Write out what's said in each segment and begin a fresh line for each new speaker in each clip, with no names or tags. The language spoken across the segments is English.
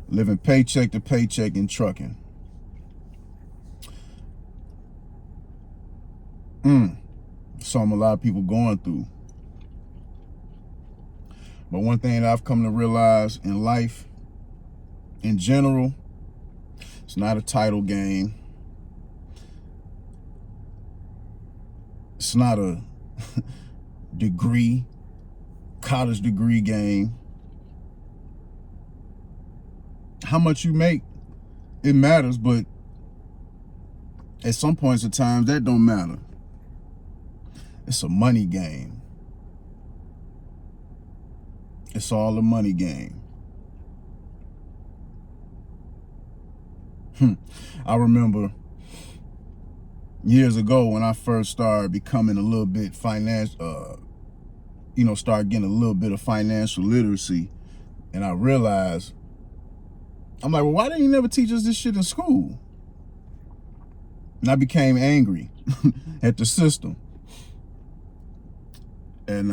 living paycheck to paycheck in trucking. Something a lot of people going through. But one thing that I've come to realize in life, in general, it's not a title game. It's not a college degree game. How much you make, it matters, but at some points in time, that don't matter. It's a money game. It's all a money game. I remember years ago when I first started becoming a little bit start getting a little bit of financial literacy, and I realized, I'm like, well, why didn't you never teach us this shit in school? And I became angry at the system. And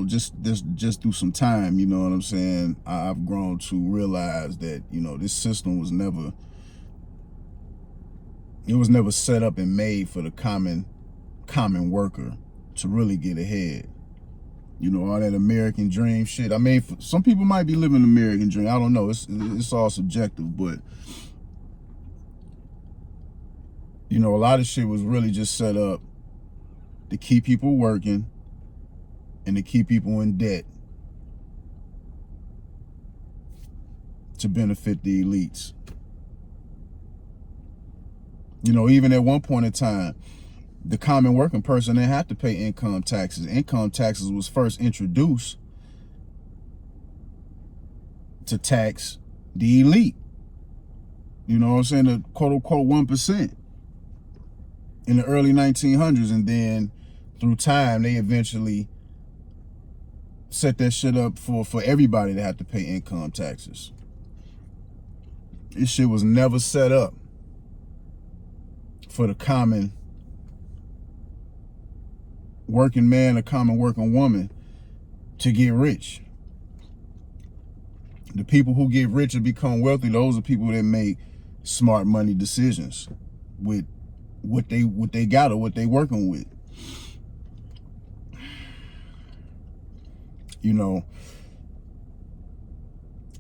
just through some time, you know what I'm saying, I've grown to realize that, this system was never set up and made for the common worker to really get ahead. All that American dream shit. I mean, some people might be living the American dream. I don't know. It's all subjective, but a lot of shit was really just set up to keep people working and to keep people in debt to benefit the elites. Even at one point in time, the common working person didn't have to pay income taxes. Income taxes was first introduced to tax the elite. You know what I'm saying? The quote unquote 1% in the early 1900s. And then through time, they eventually set that shit up for everybody to have to pay income taxes. This shit was never set up for the common working man, a common working woman to get rich. The people who get rich and become wealthy, those are people that make smart money decisions with what they got or what they working with.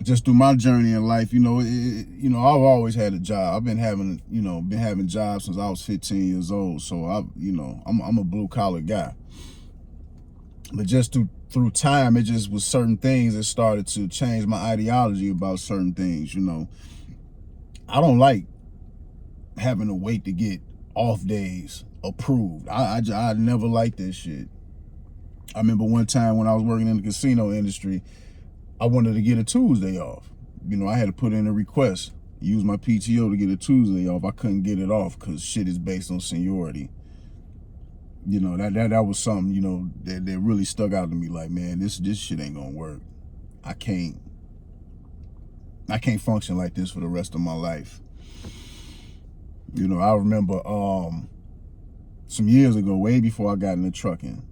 Just through my journey in life, I've always had a job. I've been having jobs since I was 15 years old. So I'm a blue collar guy. But just through time, it just was certain things that started to change my ideology about certain things. I don't like having to wait to get off days approved. I never liked that shit. I remember one time when I was working in the casino industry, I wanted to get a Tuesday off. I had to put in a request, use my PTO to get a Tuesday off. I couldn't get it off because shit is based on seniority. That was something, that really stuck out to me. Like, man, this shit ain't gonna work. I can't function like this for the rest of my life. I remember some years ago, way before I got into trucking,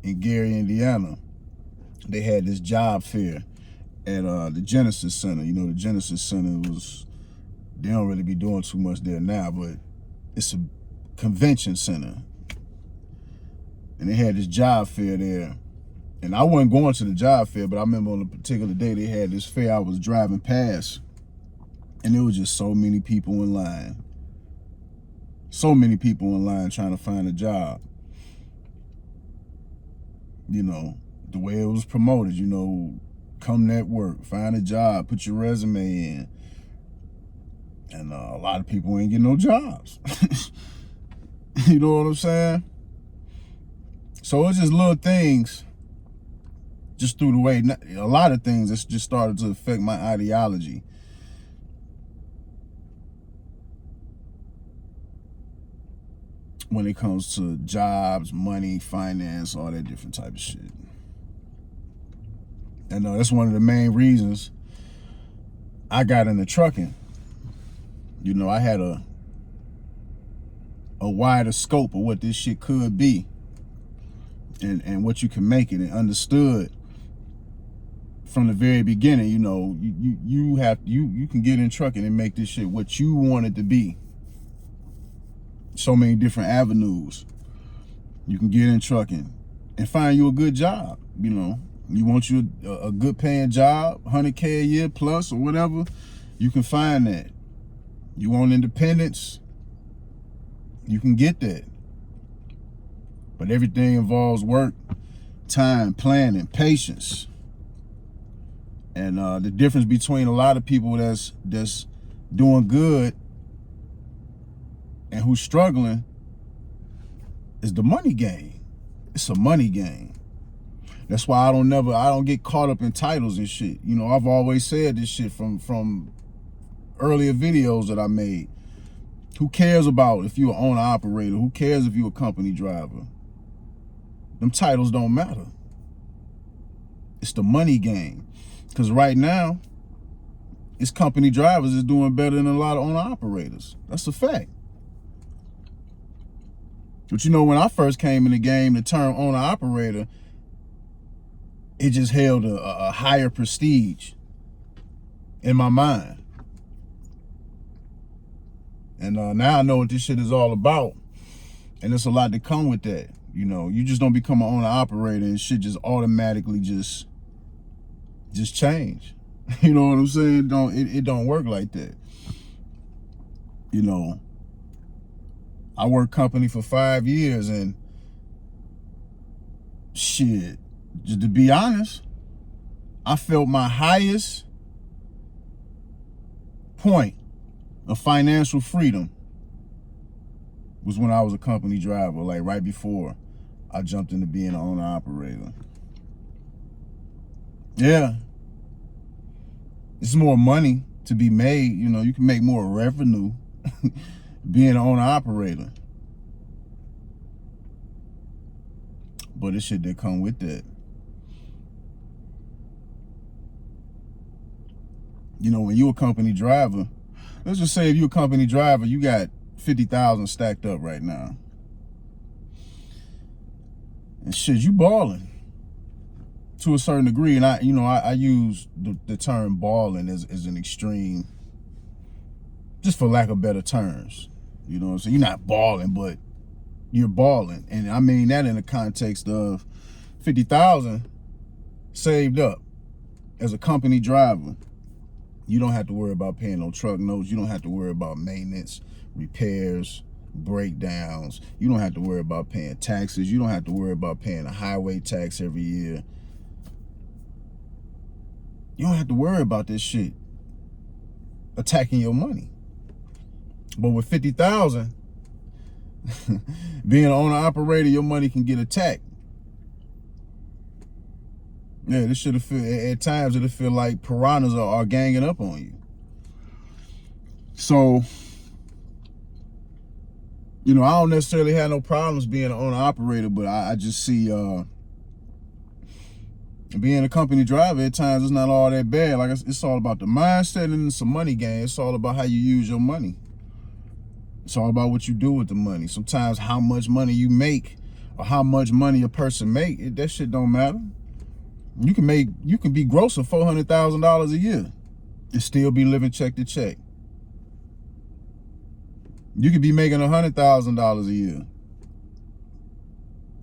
in Gary, Indiana, they had this job fair at the Genesis Center. The Genesis Center they don't really be doing too much there now, but it's a convention center. And they had this job fair there. And I wasn't going to the job fair, but I remember on a particular day they had this fair. I was driving past, and there was just so many people in line. So many people in line trying to find a job. The way it was promoted, come network, find a job, put your resume in. And a lot of people ain't getting no jobs. You know what I'm saying? So it's just little things, just through the way, a lot of things that's just started to affect my ideology. When it comes to jobs, money, finance, all that different type of shit. And that's one of the main reasons I got into trucking. I had a wider scope of what this shit could be and what you can make it, and understood from the very beginning, you know, you can get in trucking and make this shit what you want it to be. So many different avenues. You can get in trucking and find you a good job. You know, you want you a good paying job, 100K a year plus or whatever, you can find that. You want independence, you can get that. But everything involves work, time, planning, patience. And the difference between a lot of people that's doing good and who's struggling is the money game. It's a money game. That's why I don't get caught up in titles and shit. You know, I've always said this shit from earlier videos that I made. Who cares about if you're an owner operator? Who cares if you're a company driver? Them titles don't matter. It's the money game. Because right now, it's company drivers is doing better than a lot of owner operators. That's a fact. But you know, when I first came in the game, the term owner operator, it just held a higher prestige in my mind. And now I know what this shit is all about. And there's a lot to come with that. You know, you just don't become an owner operator and shit just automatically just change. You know what I'm saying? It don't work like that. You know, I worked company for 5 years and shit, just to be honest, I felt my highest point of financial freedom was when I was a company driver, like right before I jumped into being an owner operator. Yeah. It's more money to be made. You know, you can make more revenue being an owner operator. But it shit that come with that. You know, when you're a company driver, let's just say if you're a company driver, you got 50,000 stacked up right now. And shit, you balling to a certain degree. And I use the term balling as an extreme, just for lack of better terms. You know what I'm saying? You're not balling, but you're balling. And I mean that in the context of 50,000 saved up as a company driver. You don't have to worry about paying no truck notes. You don't have to worry about maintenance, repairs, breakdowns. You don't have to worry about paying taxes. You don't have to worry about paying a highway tax every year. You don't have to worry about this shit attacking your money. But with 50,000, being an owner operator, your money can get attacked. Yeah, this should feel, at times it'll feel like piranhas are ganging up on you. So, you know, I don't necessarily have no problems being an owner operator, but I just see being a company driver at times it's not all that bad. Like it's all about the mindset and it's a money game. It's all about how you use your money. It's all about what you do with the money. Sometimes how much money you make or how much money a person make, that shit don't matter. You can be grossing $400,000 a year and still be living check to check. You could be making $100,000 a year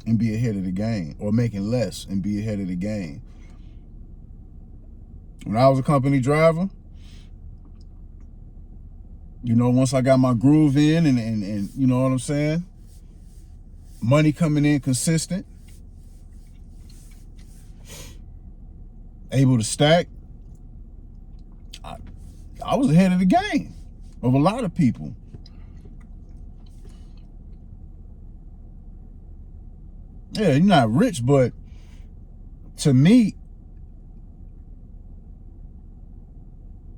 and be ahead of the game, or making less and be ahead of the game. When I was a company driver, you know, once I got my groove in and you know what I'm saying, money coming in consistent, able to stack, I was ahead of the game of a lot of people. Yeah, you're not rich, but to me,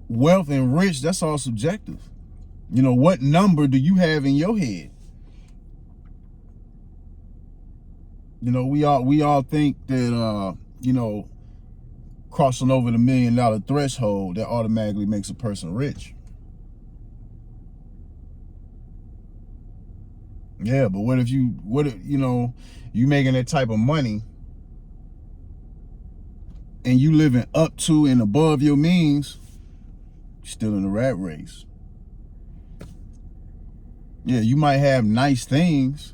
wealth and rich, that's all subjective. You know, what number do you have in your head? You know, we all think that you know, crossing over the $1 million threshold, that automatically makes a person rich. Yeah, but what if you know, you making that type of money and you living up to and above your means, you're still in the rat race. Yeah, you might have nice things,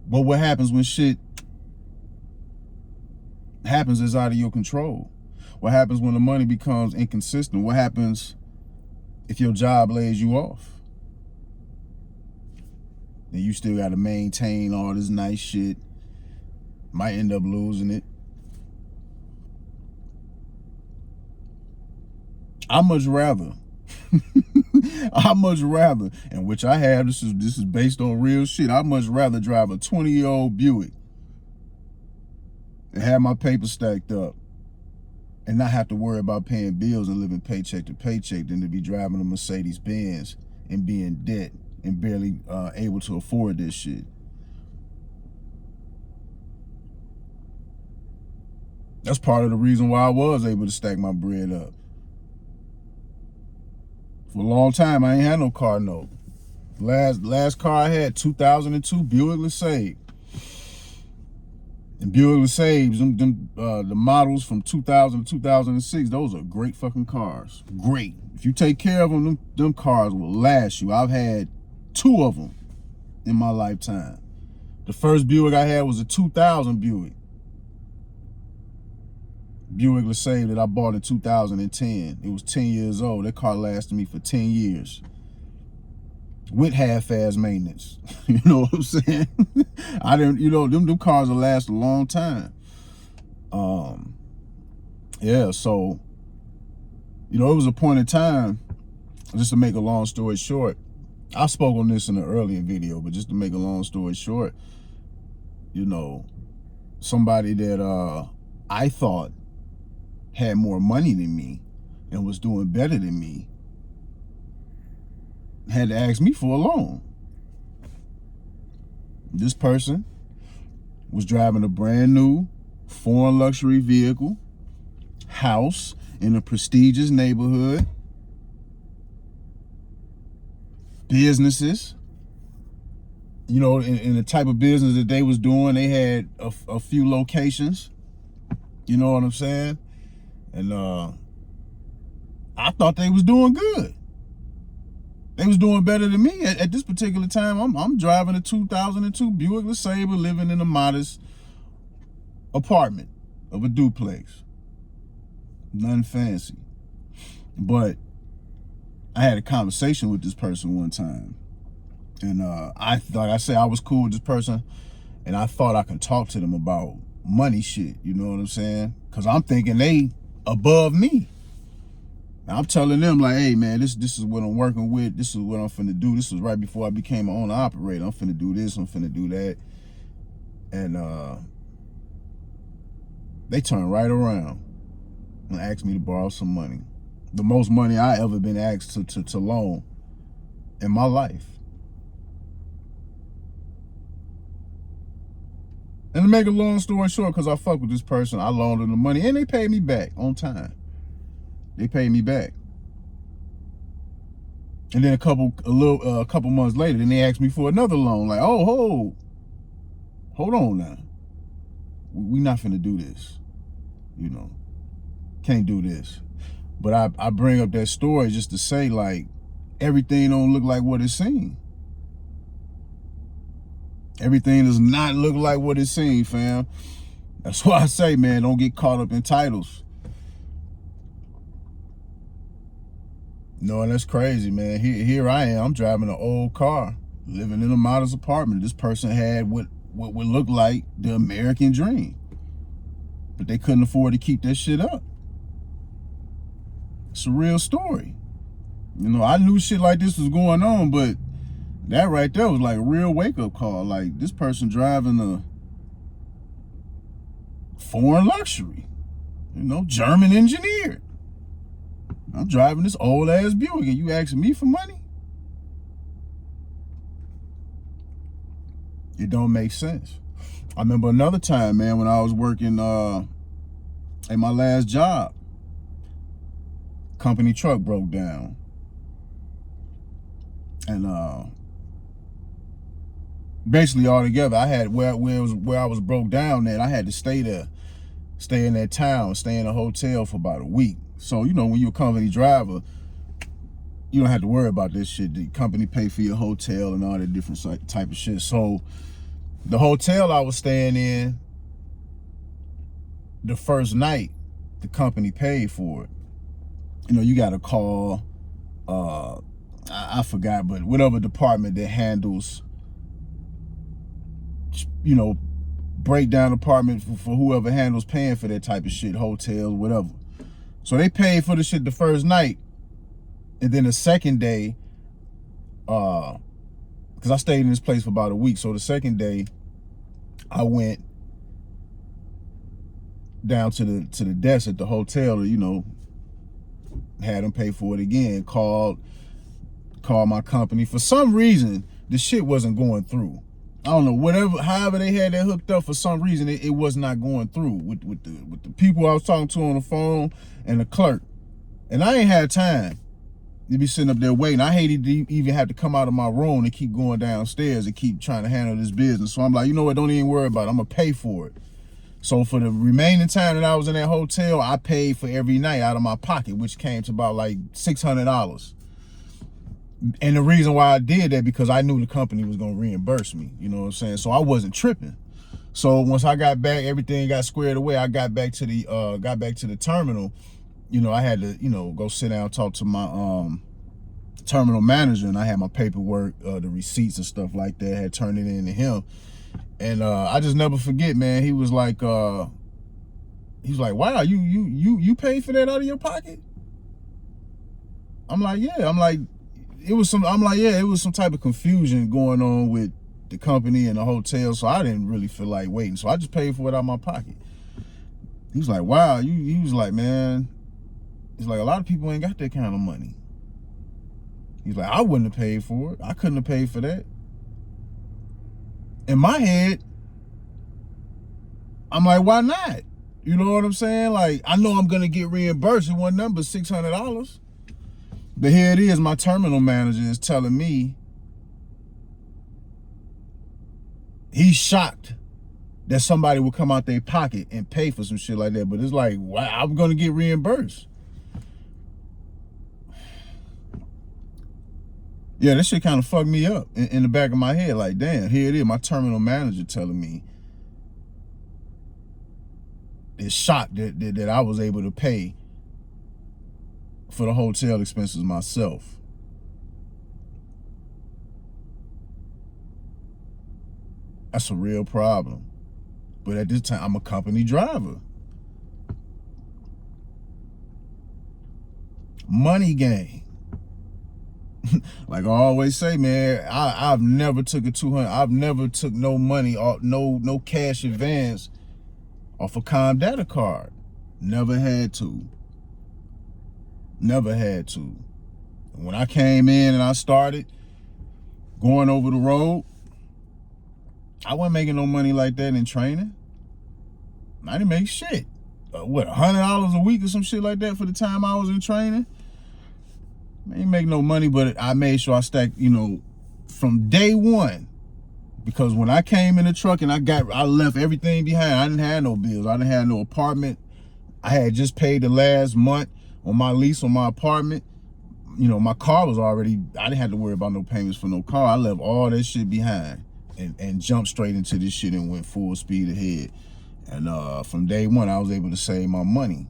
but what happens when shit happens is out of your control? What happens when the money becomes inconsistent? What happens if your job lays you off? Then you still got to maintain all this nice shit. Might end up losing it. I much rather, and which I have, this is based on real shit. I much rather drive a 20-year-old Buick and have my paper stacked up and not have to worry about paying bills and living paycheck to paycheck than to be driving a Mercedes Benz and be in debt and barely able to afford this shit. That's part of the reason why I was able to stack my bread up. For a long time, I ain't had no car note. Last car I had, 2002 Buick LeSabre. And Buick LeSabres, the models from 2000 to 2006, those are great fucking cars. Great. If you take care of them, them cars will last you. I've had 2 of them in my lifetime. The first Buick I had was a 2000 Buick LeSabre that I bought in 2010. It was 10 years old. That car lasted me for 10 years. With half-ass maintenance. You know what I'm saying? I didn't, them cars will last a long time. Yeah, so, it was a point in time, just to make a long story short, I spoke on this in an earlier video, but just to make a long story short, somebody that I thought had more money than me and was doing better than me had to ask me for a loan. This person was driving a brand new foreign luxury vehicle, house in a prestigious neighborhood, businesses. In the type of business that they was doing, they had a few locations. You know what I'm saying? And I thought they was doing good. They was doing better than me. At this particular time, I'm driving a 2002 Buick LeSabre, living in a modest apartment of a duplex. Nothing fancy. But I had a conversation with this person one time. And like I said, I was cool with this person. And I thought I could talk to them about money shit. You know what I'm saying? Because I'm thinking they above me. I'm telling them like, hey man, this is what I'm working with. This is what I'm finna do. This was right before I became an owner operator. I'm finna do this. I'm finna do that. And they turned right around and asked me to borrow some money. The most money I ever been asked to loan in my life. And to make a long story short, because I fuck with this person, I loaned them the money and they paid me back on time. They paid me back. And then a couple months later, then they asked me for another loan. Like, hold on now. We not finna do this. Can't do this. But I bring up that story just to say, like, everything don't look like what it seems. Everything does not look like what it seems, fam. That's why I say, man, don't get caught up in titles. And that's crazy, man. Here I am. I'm driving an old car, living in a modest apartment. This person had what would look like the American dream, but they couldn't afford to keep that shit up. It's a real story. I knew shit like this was going on, but that right there was like a real wake-up call. Like, this person driving a foreign luxury, German engineered. I'm driving this old ass Buick and you asking me for money? It don't make sense. I remember another time, man, when I was working at my last job. Company truck broke down. And basically altogether, I had where I was broke down at, I had to stay there stay in that town, stay in a hotel for about a week. So, you know, when you're a company driver, you don't have to worry about this shit. The company pay for your hotel and all that different type of shit. So the hotel I was staying in, the first night, the company paid for it. You know, you got to call, I forgot, but whatever department that handles, you know, breakdown department for whoever handles paying for that type of shit, hotels, whatever. So they paid for the shit the first night. And then the second day, because I stayed in this place for about a week. So the second day, I went down to the desk at the hotel to, you know, had them pay for it again. Called my company. For some reason, the shit wasn't going through. I don't know, however they had that hooked up, for some reason it was not going through with the people I was talking to on the phone and the clerk. And I ain't had time to be sitting up there waiting. I hated to even have to come out of my room and keep going downstairs and keep trying to handle this business. So I'm like, you know what, don't even worry about it. I'm gonna pay for it. So for the remaining time that I was in that hotel, I paid for every night out of my pocket, which came to about like $600. And the reason why I did that, because I knew the company was gonna reimburse me, you know what I'm saying? So I wasn't tripping. So once I got back, everything got squared away. I got back to the terminal. You know, I had to, you know, go sit down, talk to my terminal manager, and I had my paperwork, the receipts and stuff like that, had turned it in to him. And I just never forget, man. He was like, wow, you paid for that out of your pocket? I'm like, yeah. I'm like, it was some type of confusion going on with the company and the hotel, so I didn't really feel like waiting. So I just paid for it out of my pocket. He was like, wow, he was like, man, he's like, a lot of people ain't got that kind of money. He's like, I wouldn't have paid for it. I couldn't have paid for that. In my head, I'm like, why not? You know what I'm saying? Like, I know I'm gonna get reimbursed. It wasn't nothing but $600. But here it is, my terminal manager is telling me he's shocked that somebody would come out their pocket and pay for some shit like that. But it's like, wow, I'm gonna get reimbursed. Yeah, that shit kind of fucked me up in the back of my head. Like, damn, here it is, my terminal manager telling me is shocked that I was able to pay for the hotel expenses myself. That's a real problem. But at this time, I'm a company driver. Money game. Like I always say, man, I've never took I've never took no money or no cash advance off a Com Data card. Never had to. Never had to. When I came in and I started going over the road, I wasn't making no money like that in training. I didn't make shit. What, $100 a week or some shit like that for the time I was in training? I didn't make no money, but I made sure I stacked, you know, from day one. Because when I came in the truck and I left everything behind. I didn't have no bills. I didn't have no apartment. I had just paid the last month on my lease on my apartment. You know, my car was already, I didn't have to worry about no payments for no car. I left all that shit behind and jumped straight into this shit and went full speed ahead. And from day one, I was able to save my money.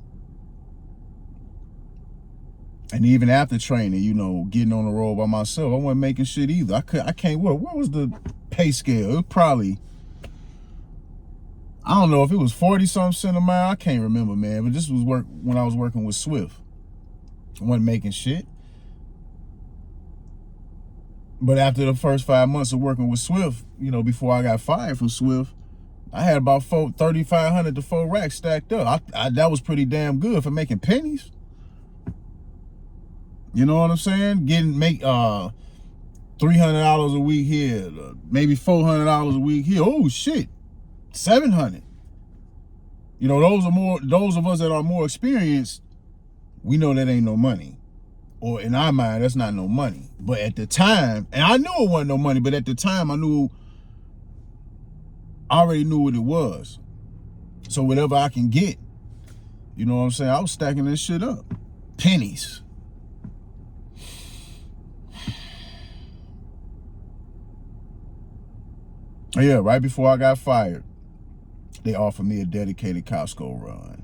And even after training, you know, getting on the road by myself, I wasn't making shit either. I can't, what was the pay scale? It was probably, I don't know if it was 40-something cents a mile. I can't remember, man. But this was when I was working with Swift. I wasn't making shit. But after the first 5 months of working with Swift, you know, before I got fired from Swift, I had about 3,500 to 4 racks stacked up. That was pretty damn good for making pennies. You know what I'm saying? Make $300 a week here, maybe $400 a week here. Oh shit, 700. You know, those of us that are more experienced, we know that ain't no money. Or in our mind, that's not no money. But at the time, and I knew it wasn't no money, but at the time I already knew what it was. So whatever I can get You know what I'm saying? I was stacking this shit up. Pennies. Yeah, right before I got fired, they offered me a dedicated Costco run.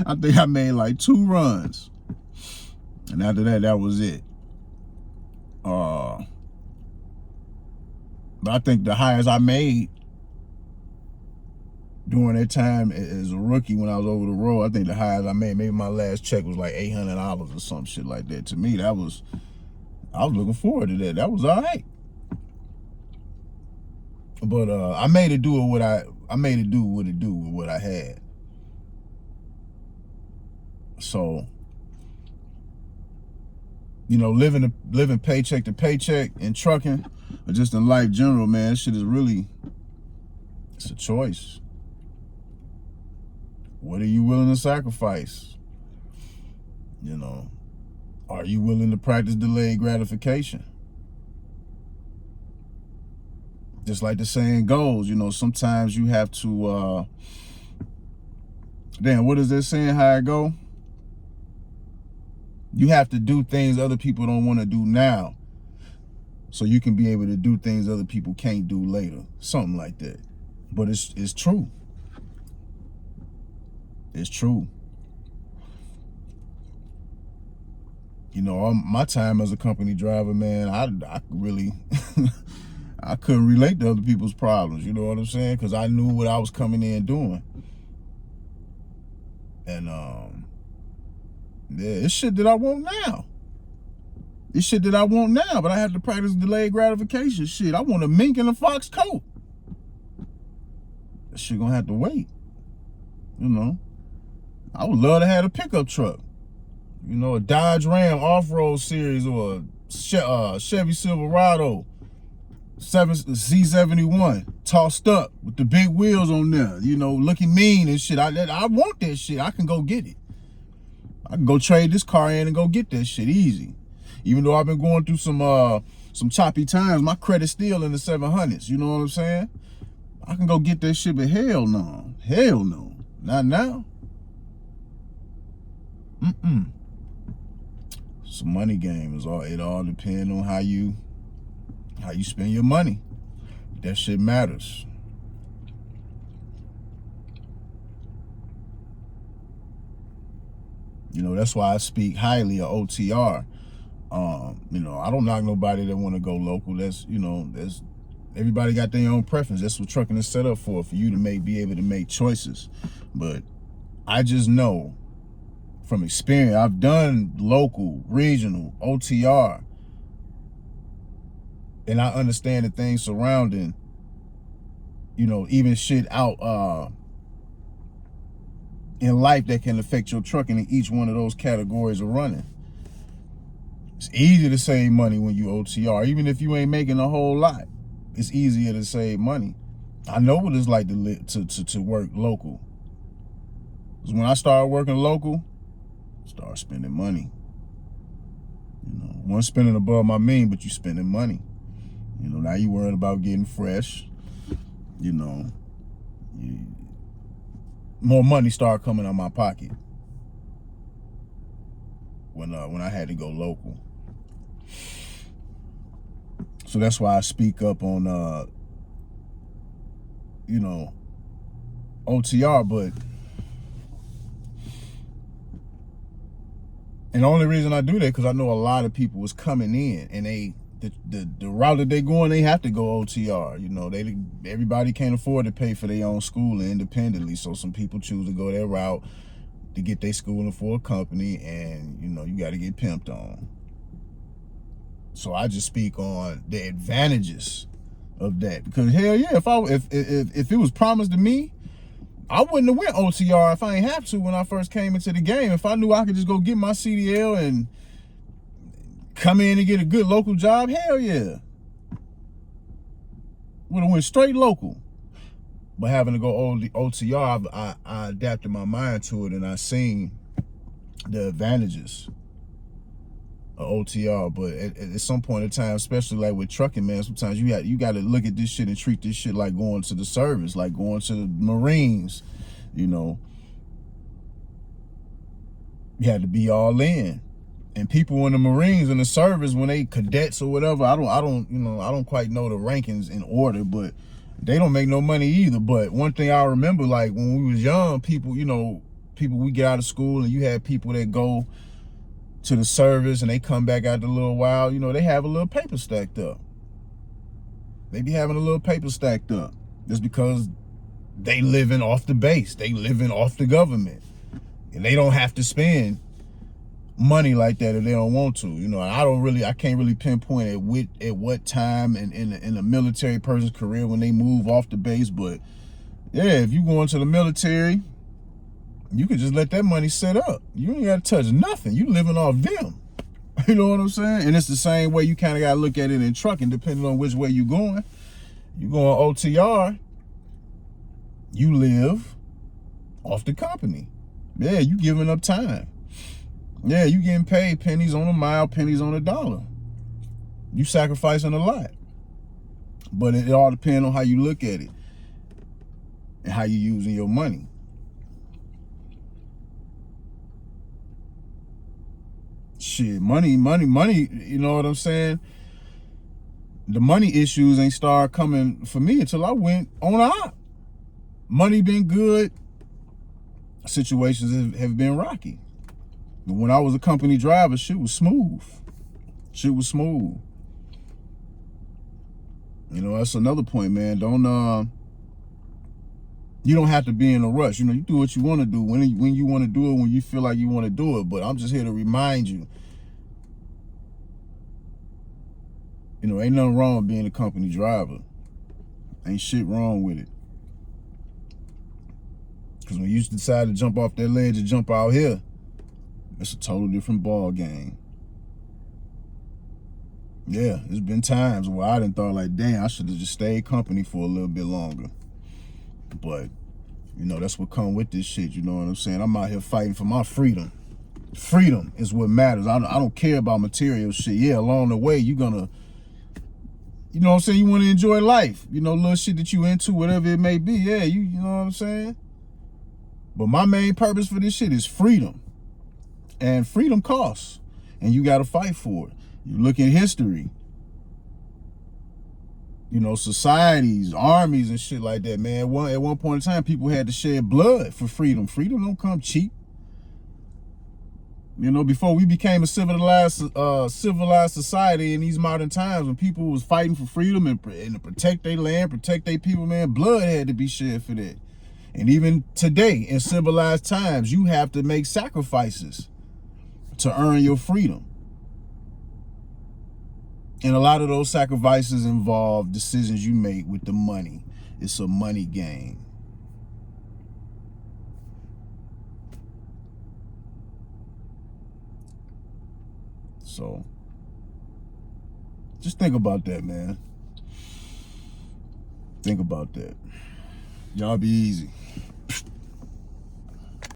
I think I made like 2 runs. And after that, that was it. But I think the highest I made during that time as a rookie when I was over the road, I think the highest I made, maybe my last check was like $800 or some shit like that. To me, I was looking forward to that. That was all right. But I made it do what it do with what I had. So, you know, living paycheck to paycheck in trucking or just in life general, man, shit is really, it's a choice. What are you willing to sacrifice? You know, are you willing to practice delayed gratification? Just like the saying goes, you know, sometimes you have to, damn, what is that saying, how it go? You have to do things other people don't want to do now so you can be able to do things other people can't do later. Something like that. But it's true. It's true. You know, my time as a company driver, man, I really, I couldn't relate to other people's problems. You know what I'm saying? Because I knew what I was coming in doing. And, yeah, it's shit that I want now. It's shit that I want now, but I have to practice delayed gratification. Shit, I want a mink and a fox coat. That shit gonna have to wait. You know, I would love to have a pickup truck. You know, a Dodge Ram off-road series or a Chevy Silverado C71 tossed up with the big wheels on there. You know, looking mean and shit. I want that shit. I can go get it. I can go trade this car in and go get that shit easy. Even though I've been going through some choppy times, my credit's still in the 700s. You know what I'm saying? I can go get that shit, but hell no. Hell no. Not now. It's a money game. It all depends on how you spend your money. That shit matters. You know, that's why I speak highly of OTR. You know, I don't knock nobody that want to go local. That's everybody got their own preference. That's what trucking is set up for you to be able to make choices. But I just know from experience, I've done local, regional, OTR, and I understand the things surrounding, you know, even shit out in life that can affect your trucking in each one of those categories of running. It's easy to save money when you OTR, even if you ain't making a whole lot. It's easier to save money. I know what it's like to work local. Because when I started working local, I started spending money. You know, one spending above my mean, but you spending money. You know, now you worried about getting fresh. You know, more money started coming out my pocket when I had to go local. So that's why I speak up on you know, OTR. But and the only reason I do that because I know a lot of people was coming in and the route that they going, they have to go OTR. You know, everybody can't afford to pay for their own schooling independently. So some people choose to go that route to get their schooling for a company, and you know, you got to get pimped on. So I just speak on the advantages of that, because hell yeah, if it was promised to me, I wouldn't have went OTR if I ain't have to when I first came into the game. If I knew I could just go get my CDL and come in and get a good local job, hell yeah. Would have went straight local. But having to go OTR, I adapted my mind to it, and I seen the advantages of OTR. But at some point in time, especially like with trucking, man, sometimes you got to look at this shit and treat this shit like going to the service, like going to the Marines. You know, you had to be all in. And people in the Marines, in the service, when they cadets or whatever, I don't quite know the rankings in order, but they don't make no money either. But one thing I remember, like when we was young, people, we get out of school and you had people that go to the service and they come back after a little while, they have a little paper stacked up. They be having a little paper stacked up. Just because they living off the base, they living off the government. And they don't have to spend money like that if they don't want to. I can't really pinpoint at what time in a military person's career when they move off the base, but yeah, if you go into the military, you could just let that money set up. You ain't gotta touch nothing. You living off them. You know what I'm saying? And it's the same way you kind of gotta look at it in trucking, depending on which way you going. You going OTR, you live off the company. Yeah, you giving up time. Yeah, you getting paid pennies on a mile, pennies on a dollar. You sacrificing a lot. But it all depends on how you look at it and how you using your money. Shit, money, you know what I'm saying? The money issues ain't start coming for me until I went on a hop. Money been good. Situations have been rocky. But when I was a company driver, shit was smooth. That's another point, man. You don't have to be in a rush. You do what you want to do when you want to do it, when you feel like you want to do it. But I'm just here to remind you, ain't nothing wrong with being a company driver. Ain't shit wrong with it. Because when you decide to jump off that ledge and jump out here, it's a total different ball game. Yeah, there's been times where I done thought like, damn, I should have just stayed company for a little bit longer. But, that's what come with this shit, you know what I'm saying? I'm out here fighting for my freedom. Freedom is what matters. I don't care about material shit. Yeah, along the way, you're gonna, you know what I'm saying? You want to enjoy life. Little shit that you into, whatever it may be. Yeah, you know what I'm saying? But my main purpose for this shit is freedom. And freedom costs. And you got to fight for it. You look in history. Societies, armies and shit like that, man. At one point in time, people had to shed blood for freedom. Freedom don't come cheap. Before we became a civilized society in these modern times, when people was fighting for freedom and to protect their land, protect their people, man, blood had to be shed for that. And even today, in civilized times, you have to make sacrifices to earn your freedom. And a lot of those sacrifices involve decisions you make with the money. It's a money game. So, just think about that, man. Think about that. Y'all be easy.